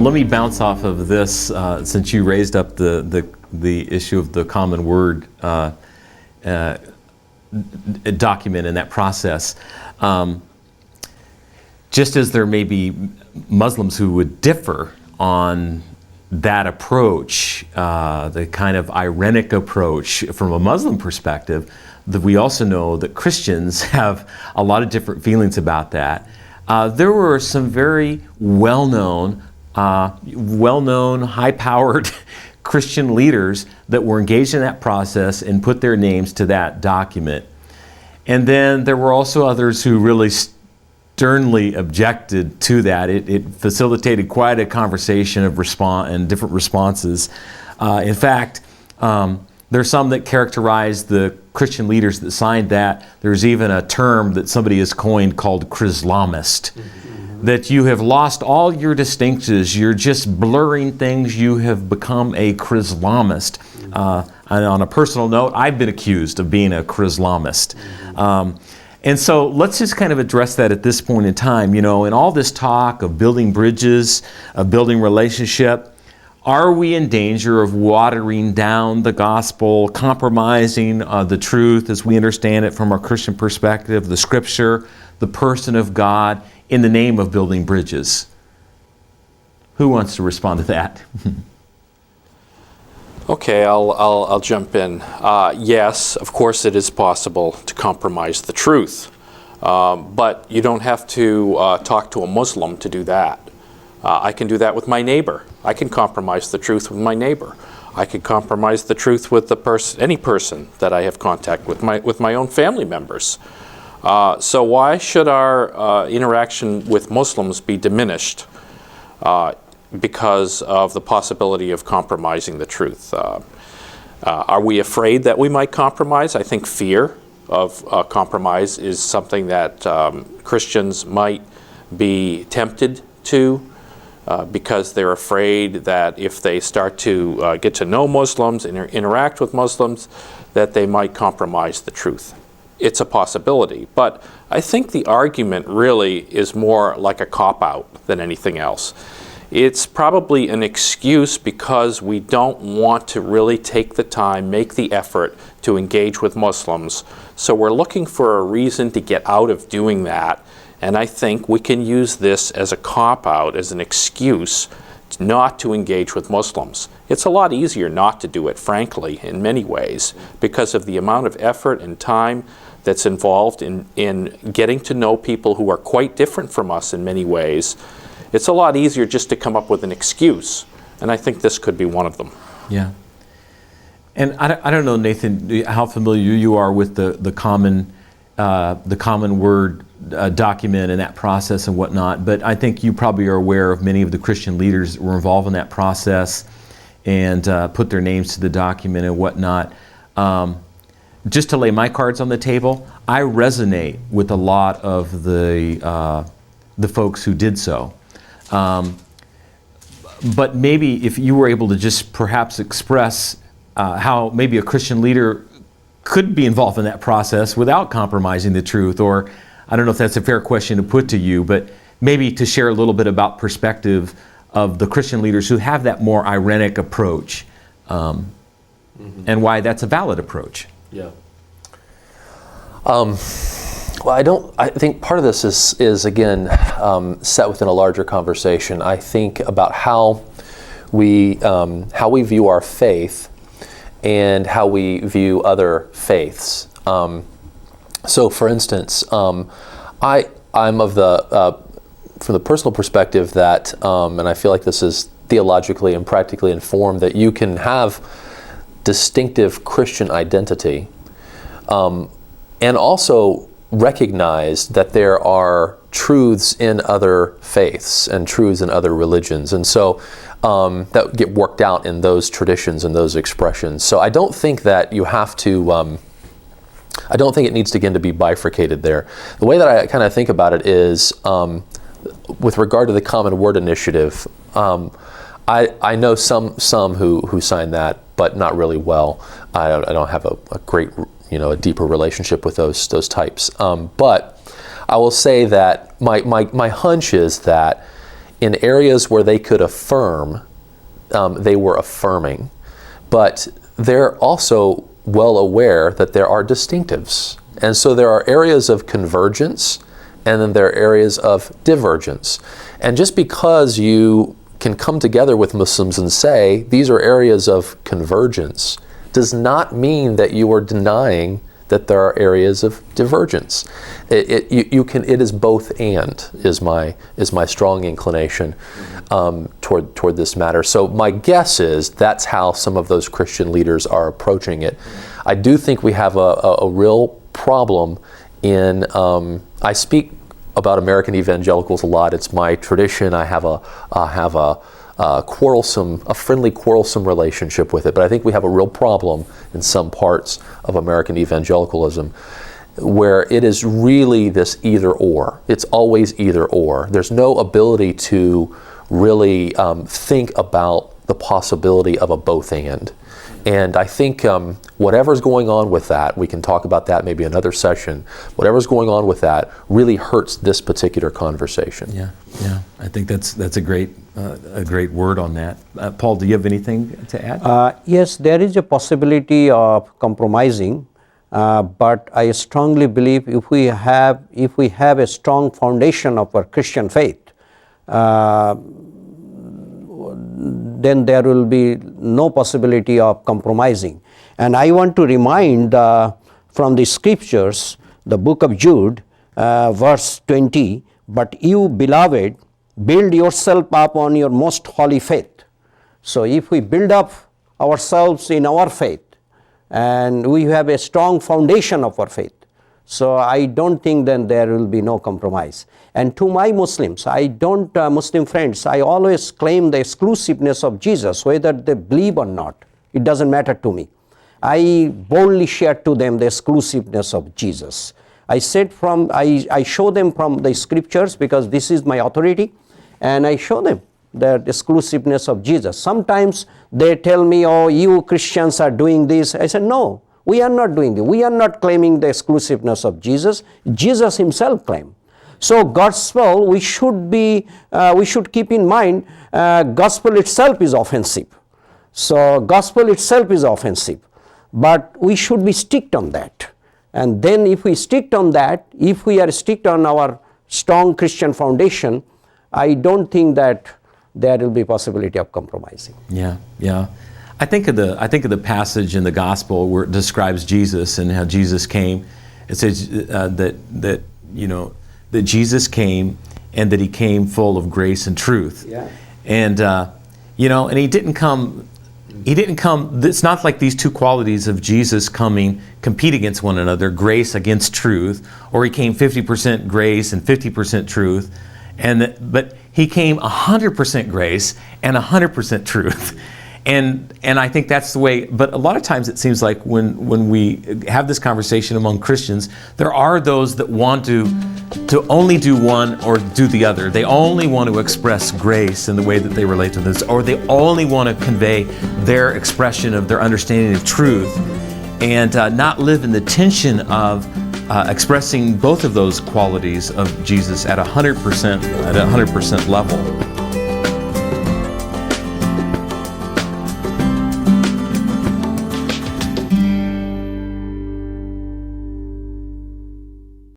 Let me bounce off of this, since you raised up the issue of the common word document in that process. Just as there may be Muslims who would differ on that approach, the kind of irenic approach from a Muslim perspective, that we also know that Christians have a lot of different feelings about that. There were some very well-known, high-powered Christian leaders that were engaged in that process and put their names to that document. And then there were also others who really sternly objected to that. It facilitated quite a conversation of different responses. In fact, there's some that characterize the Christian leaders that signed that. There's even a term that somebody has coined called Chrislamist. That you have lost all your distinctions, you're just blurring things, you have become a Chrislamist. And on a personal note, I've been accused of being a Chrislamist. And so let's just kind of address that at this point in time. You know, in all this talk of building bridges, of building relationship, are we in danger of watering down the gospel, compromising the truth as we understand it from our Christian perspective, the scripture, the person of God, in the name of building bridges? Who wants to respond to that? Okay, I'll jump in. Yes, of course it is possible to compromise the truth, but you don't have to talk to a Muslim to do that. I can do that with my neighbor. I can compromise the truth with my neighbor. I can compromise the truth with any person that I have contact with my own family members. So why should our interaction with Muslims be diminished because of the possibility of compromising the truth? Are we afraid that we might compromise? I think fear of compromise is something that Christians might be tempted to because they're afraid that if they start to get to know Muslims and interact with Muslims, that they might compromise the truth. It's a possibility, but I think the argument really is more like a cop-out than anything else. It's probably an excuse because we don't want to really take the time, make the effort to engage with Muslims. So we're looking for a reason to get out of doing that. And I think we can use this as a cop-out, as an excuse not to engage with Muslims. It's a lot easier not to do it, frankly, in many ways, because of the amount of effort and time that's involved in getting to know people who are quite different from us in many ways. It's a lot easier just to come up with an excuse, and I think this could be one of them. Yeah. And I don't know, Nathan, how familiar you are with the common word document and that process and whatnot, but I think you probably are aware of many of the Christian leaders that were involved in that process and put their names to the document and whatnot. Just to lay my cards on the table, I resonate with a lot of the folks who did so. But maybe if you were able to just perhaps express how maybe a Christian leader could be involved in that process without compromising the truth, or I don't know if that's a fair question to put to you, but maybe to share a little bit about perspective of the Christian leaders who have that more irenic approach, and why that's a valid approach. Yeah. Well, I think part of this is again, set within a larger conversation. I think about how we view our faith and how we view other faiths. So for instance, I'm of from the personal perspective that, and I feel like this is theologically and practically informed, that you can have distinctive Christian identity, and also recognize that there are truths in other faiths and truths in other religions, and so that get worked out in those traditions and those expressions. So I don't think that you have to, I don't think it needs to, again, to be bifurcated there. The way that I kind of think about it is, with regard to the Common Word Initiative, I know some who signed that, but not really well. I don't have a great, a deeper relationship with those types. But I will say that my hunch is that in areas where they could affirm, they were affirming. But they're also well aware that there are distinctives. And so there are areas of convergence, and then there are areas of divergence. And just because you can come together with Muslims and say these are areas of convergence does not mean that you are denying that there are areas of divergence. It is both and is my strong inclination toward this matter. So my guess is that's how some of those Christian leaders are approaching it. I do think we have a real problem in, I speak about American evangelicals a lot. It's my tradition. I have a friendly quarrelsome relationship with it. But I think we have a real problem in some parts of American evangelicalism where it is really this either or. It's always either or. There's no ability to really think about the possibility of a both and. And I think whatever's going on with that, we can talk about that maybe another session, whatever's going on with that really hurts this particular conversation. Yeah. I think that's a great word on that. Paul, do you have anything to add? Yes, there is a possibility of compromising, but I strongly believe if we have a strong foundation of our Christian faith, then there will be no possibility of compromising. And I want to remind from the scriptures, the book of Jude, verse 20, "But you, beloved, build yourself up on your most holy faith." So if we build up ourselves in our faith, and we have a strong foundation of our faith, so I don't think then there will be no compromise. And to my Muslims, Muslim friends, I always claim the exclusiveness of Jesus, whether they believe or not. It doesn't matter to me. I boldly share to them the exclusiveness of Jesus. I show them from the scriptures because this is my authority, and I show them the exclusiveness of Jesus. Sometimes they tell me, "Oh, you Christians are doing this." I said, "No, we are not doing it. We are not claiming the exclusiveness of Jesus. Jesus himself claimed." So gospel, we should keep in mind, gospel itself is offensive. So gospel itself is offensive, but we should be strict on that. And then if we strict on that, if we are strict on our strong Christian foundation, I don't think that there will be possibility of compromising. Yeah. I think of the passage in the gospel where it describes Jesus and how Jesus came. It says that Jesus came and that he came full of grace and truth. Yeah. And and he didn't come. It's not like these two qualities of Jesus coming compete against one another, grace against truth, or he came 50% grace and 50% truth, but he came 100% grace and 100% truth. And I think that's the way, but a lot of times it seems like when we have this conversation among Christians, there are those that want to only do one or do the other. They only want to express grace in the way that they relate to this, or they only want to convey their expression of their understanding of truth and not live in the tension of expressing both of those qualities of Jesus at 100% level.